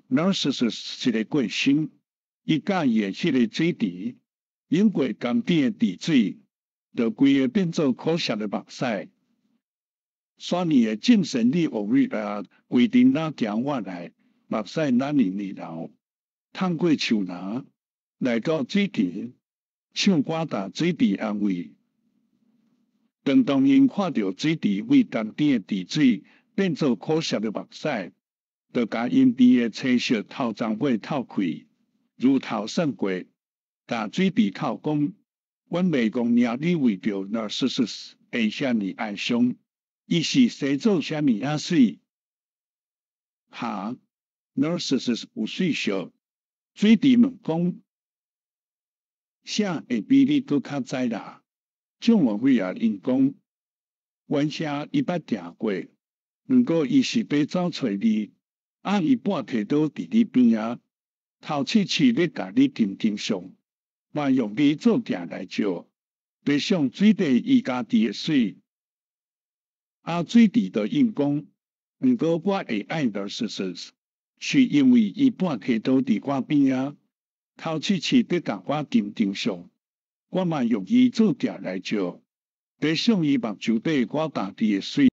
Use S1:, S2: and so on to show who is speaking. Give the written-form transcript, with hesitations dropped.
S1: Narcissus 是一个过身，伊介意的迄个水池，饮过甘甜的池水，就规个变做可惜的目屎。山里的精神力往日规定哪行我来，目屎哪年年流，趟过树林，来到水池，唱歌打水池安慰。当因看到水池为甘甜的池水变做可惜的目屎，就甲因池的青色头鬃尾透开，如头散过，甲水池口讲：阮袂讲领你为着 Narcissus 会遐尼哀伤，伊是生做遐尼啊水。哈 ，Narcissus 有水笑，水池问讲：啥会比你搁较早啦？众王妃也因讲，原先伊捌定过，毋过伊是要走找你，伊半摕倒伫你边仔，头次要甲你顶上，嘛用你做定来照，爬上水底伊家己的水。水池就应讲，毋过我会爱 Narcissus， 是因为伊半摕倒伫我边仔，头次要甲我顶上。我嘛用伊做定来照，爬上伊目睭底我家己的水。